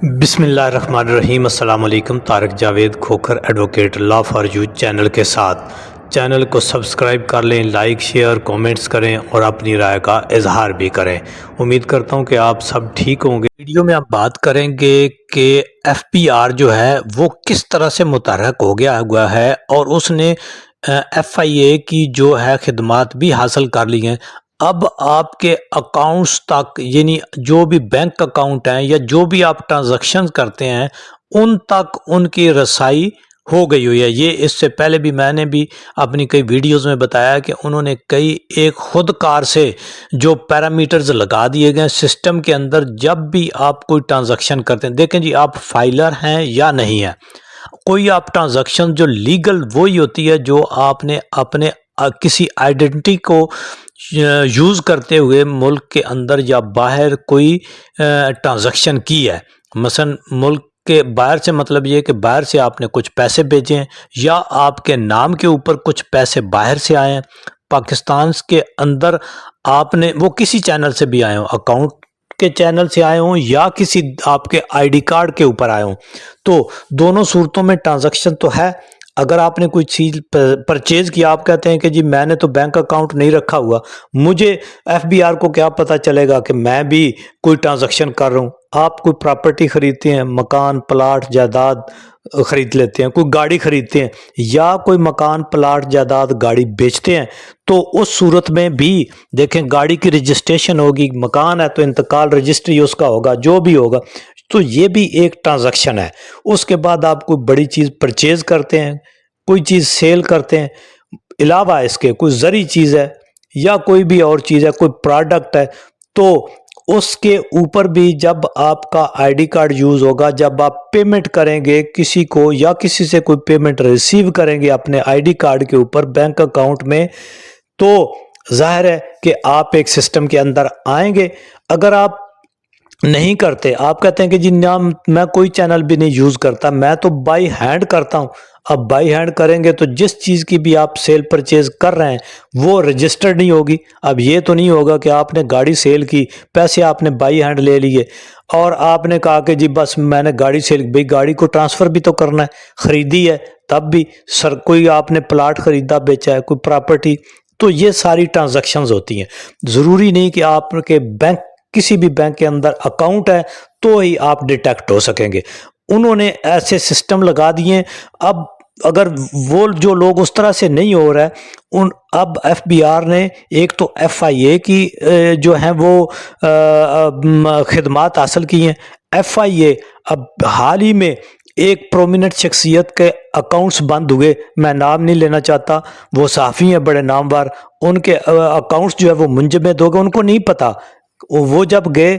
بسم اللہ الرحمن الرحیم۔ السلام علیکم۔ Tariq Javed Khokhar advocate law for you channel کے ساتھ چینل کو سبسکرائب کر لیں، لائک شیئر کومنٹس کریں اور اپنی رائے کا اظہار بھی کریں۔ امید کرتا ہوں کہ آپ سب ٹھیک ہوں گے۔ ویڈیو میں ہم بات کریں گے کہ ایف پی آر جو ہے وہ کس طرح سے متحرک ہو گیا ہوا ہے اور اس نے ایف آئی اے کی جو ہے خدمات بھی حاصل کر لی ہیں۔ اب آپ کے اکاؤنٹس تک، یعنی جو بھی بینک اکاؤنٹ ہیں یا جو بھی آپ ٹرانزیکشن کرتے ہیں ان تک ان کی رسائی ہو گئی ہوئی ہے۔ یہ اس سے پہلے بھی میں نے بھی اپنی کئی ویڈیوز میں بتایا کہ انہوں نے کئی ایک خود کار سے جو پیرامیٹرز لگا دیے گئے سسٹم کے اندر۔ جب بھی آپ کوئی ٹرانزیکشن کرتے ہیں، دیکھیں جی آپ فائلر ہیں یا نہیں ہیں، کوئی آپ ٹرانزیکشن جو لیگل وہی ہوتی ہے جو آپ نے اپنے کسی آئیڈینٹی کو یوز کرتے ہوئے ملک کے اندر یا باہر کوئی ٹرانزیکشن کی ہے۔ مثلا ملک کے باہر سے مطلب یہ کہ باہر سے آپ نے کچھ پیسے بھیجے ہیں یا آپ کے نام کے اوپر کچھ پیسے باہر سے آئے ہیں، پاکستان کے اندر آپ نے وہ کسی چینل سے بھی آئے ہوں، اکاؤنٹ کے چینل سے آئے ہوں یا کسی آپ کے آئی ڈی کارڈ کے اوپر آئے ہوں، تو دونوں صورتوں میں ٹرانزیکشن تو ہے۔ اگر آپ نے کوئی چیز پرچیز کیا، آپ کہتے ہیں کہ جی میں نے تو بینک اکاؤنٹ نہیں رکھا ہوا، مجھے ایف بی آر کو کیا پتہ چلے گا کہ میں بھی کوئی ٹرانزیکشن کر رہا ہوں۔ آپ کوئی پراپرٹی خریدتے ہیں، مکان پلاٹ جائیداد خرید لیتے ہیں، کوئی گاڑی خریدتے ہیں یا کوئی مکان پلاٹ جائیداد گاڑی بیچتے ہیں، تو اس صورت میں بھی دیکھیں گاڑی کی رجسٹریشن ہوگی، مکان ہے تو انتقال رجسٹری اس کا ہوگا، جو بھی ہوگا، تو یہ بھی ایک ٹرانزیکشن ہے۔ اس کے بعد آپ کوئی بڑی چیز پرچیز کرتے ہیں، کوئی چیز سیل کرتے ہیں، علاوہ اس کے کوئی زرعی چیز ہے یا کوئی بھی اور چیز ہے، کوئی پروڈکٹ ہے، تو اس کے اوپر بھی جب آپ کا آئی ڈی کارڈ یوز ہوگا، جب آپ پیمنٹ کریں گے کسی کو یا کسی سے کوئی پیمنٹ ریسیو کریں گے اپنے آئی ڈی کارڈ کے اوپر بینک اکاؤنٹ میں، تو ظاہر ہے کہ آپ ایک سسٹم کے اندر آئیں گے۔ اگر آپ نہیں کرتے، آپ کہتے ہیں کہ جی نہ میں کوئی چینل بھی نہیں یوز کرتا، میں تو بائی ہینڈ کرتا ہوں، اب بائی ہینڈ کریں گے تو جس چیز کی بھی آپ سیل پرچیز کر رہے ہیں وہ رجسٹرڈ نہیں ہوگی۔ اب یہ تو نہیں ہوگا کہ آپ نے گاڑی سیل کی، پیسے آپ نے بائی ہینڈ لے لیے اور آپ نے کہا کہ جی بس میں نے گاڑی سیل، بھئی گاڑی کو ٹرانسفر بھی تو کرنا ہے، خریدی ہے تب بھی سر، کوئی آپ نے پلاٹ خریدا بیچا ہے، کوئی پراپرٹی، تو یہ ساری ٹرانزیکشنز ہوتی ہیں۔ ضروری نہیں کہ آپ کے بینک کسی بھی بینک کے اندر اکاؤنٹ ہے تو ہی آپ ڈیٹیکٹ ہو سکیں گے۔ انہوں نے ایسے سسٹم لگا دیے۔ اب اگر وہ جو لوگ اس طرح سے نہیں ہو رہا ہے، اب ایف بی آر نے ایک تو ایف آئی اے کی جو ہیں وہ خدمات حاصل کی ہیں۔ ایف آئی اے اب حال ہی میں ایک پرومیننٹ شخصیت کے اکاؤنٹس بند ہوئے، میں نام نہیں لینا چاہتا، وہ صحافی ہیں بڑے نامور، ان کے اکاؤنٹس جو ہے وہ منجمد ہو گئے، ان کو نہیں پتا۔ وہ جب گئے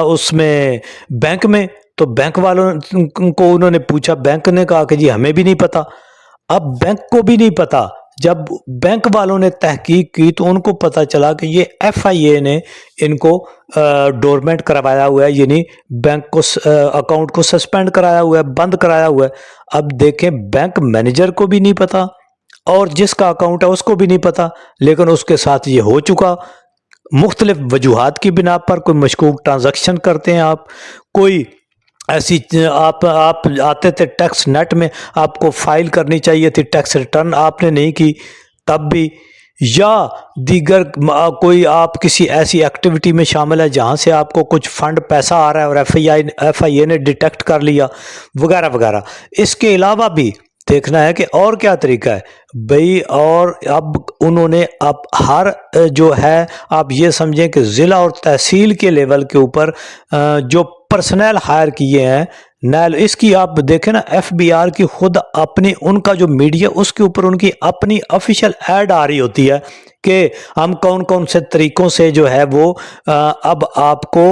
اس میں بینک میں تو بینک والوں کو انہوں نے پوچھا، بینک نے کہا کہ جی ہمیں بھی نہیں پتا۔ اب بینک کو بھی نہیں پتا، جب بینک والوں نے تحقیق کی تو ان کو پتا چلا کہ یہ ایف آئی اے نے ان کو ڈورمنٹ کروایا ہوا ہے، یعنی بینک کو اکاؤنٹ کو سسپینڈ کرایا ہوا ہے، بند کرایا ہوا ہے۔ اب دیکھیں بینک مینیجر کو بھی نہیں پتا اور جس کا اکاؤنٹ ہے اس کو بھی نہیں پتا، لیکن اس کے ساتھ یہ ہو چکا۔ مختلف وجوہات کی بنا پر کوئی مشکوک ٹرانزیکشن کرتے ہیں، آپ کوئی ایسی آپ آتے تھے ٹیکس نیٹ میں، آپ کو فائل کرنی چاہیے تھی ٹیکس ریٹرن، آپ نے نہیں کی تب بھی، یا دیگر کوئی آپ کسی ایسی ایکٹیویٹی میں شامل ہے جہاں سے آپ کو کچھ فنڈ پیسہ آ رہا ہے اور ایف آئی اے نے ڈیٹیکٹ کر لیا وغیرہ وغیرہ۔ اس کے علاوہ بھی دیکھنا ہے کہ اور کیا طریقہ ہے بھئی، اور اب انہوں نے اب ہر جو ہے آپ یہ سمجھیں کہ ضلع اور تحصیل کے لیول کے اوپر جو پرسنل ہائر کیے ہیں، اس کی آپ دیکھیں نا، ایف بی آر کی خود اپنی ان کا جو میڈیا اس کے اوپر ان کی اپنی آفیشیل ایڈ آ رہی ہوتی ہے کہ ہم کون کون سے طریقوں سے جو ہے وہ اب آپ کو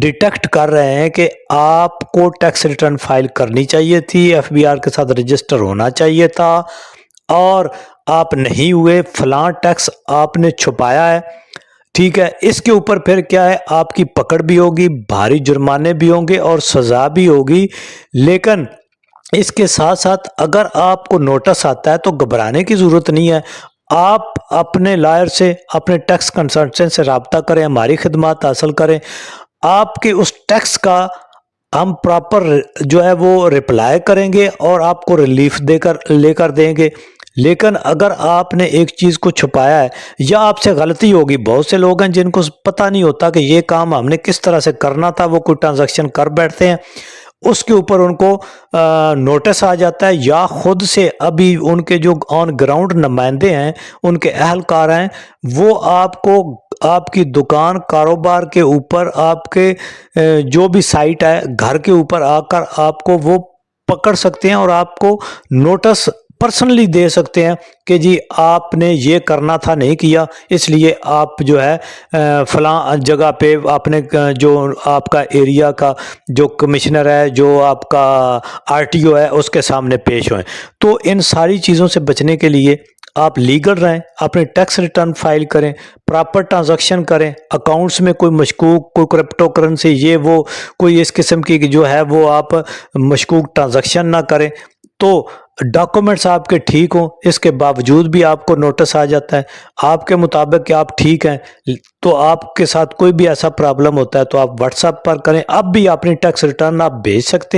ڈیٹیکٹ کر رہے ہیں کہ آپ کو ٹیکس ریٹرن فائل کرنی چاہیے تھی، ایف بی آر کے ساتھ رجسٹر ہونا چاہیے تھا اور آپ نہیں ہوئے، فلاں ٹیکس آپ نے چھپایا ہے، ٹھیک ہے۔ اس کے اوپر پھر کیا ہے، آپ کی پکڑ بھی ہوگی، بھاری جرمانے بھی ہوں گے اور سزا بھی ہوگی۔ لیکن اس کے ساتھ ساتھ اگر آپ کو نوٹس آتا ہے تو گھبرانے کی ضرورت نہیں ہے، آپ اپنے لائر سے، اپنے ٹیکس کنسلٹنٹ سے رابطہ کریں، ہماری خدمات حاصل کریں، آپ کے اس ٹیکس کا ہم پراپر جو ہے وہ رپلائی کریں گے اور آپ کو ریلیف لے کر دیں گے۔ لیکن اگر آپ نے ایک چیز کو چھپایا ہے یا آپ سے غلطی ہوگی، بہت سے لوگ ہیں جن کو پتہ نہیں ہوتا کہ یہ کام ہم نے کس طرح سے کرنا تھا، وہ کوئی ٹرانزیکشن کر بیٹھتے ہیں، اس کے اوپر ان کو نوٹس آ جاتا ہے، یا خود سے ابھی ان کے جو آن گراؤنڈ نمائندے ہیں، ان کے اہلکار ہیں، وہ آپ کو آپ کی دکان کاروبار کے اوپر، آپ کے جو بھی سائٹ ہے گھر کے اوپر آ کر آپ کو وہ پکڑ سکتے ہیں اور آپ کو نوٹس پرسنلی دے سکتے ہیں کہ جی آپ نے یہ کرنا تھا، نہیں کیا، اس لیے آپ جو ہے فلاں جگہ پہ آپ نے جو آپ کا ایریا کا جو کمشنر ہے، جو آپ کا RTO ہے، اس کے سامنے پیش ہوئیں۔ تو ان ساری چیزوں سے بچنے کے لیے آپ لیگل رہیں، اپنے ٹیکس ریٹرن فائل کریں، پراپر ٹرانزیکشن کریں، اکاؤنٹس میں کوئی مشکوک، کوئی کرپٹو کرنسی، یہ وہ کوئی اس قسم کی جو ہے وہ آپ مشکوک ٹرانزیکشن نہ کریں۔ تو ڈاکومنٹس آپ کے ٹھیک ہوں، اس کے باوجود بھی آپ کو نوٹس آ جاتا ہے آپ کے مطابق کہ آپ ٹھیک ہیں، تو آپ کے ساتھ کوئی بھی ایسا پرابلم ہوتا ہے تو آپ واٹس ایپ پر کریں۔ اب بھی اپنی ٹیکس ریٹرن آپ بھیج سکتے ہیں۔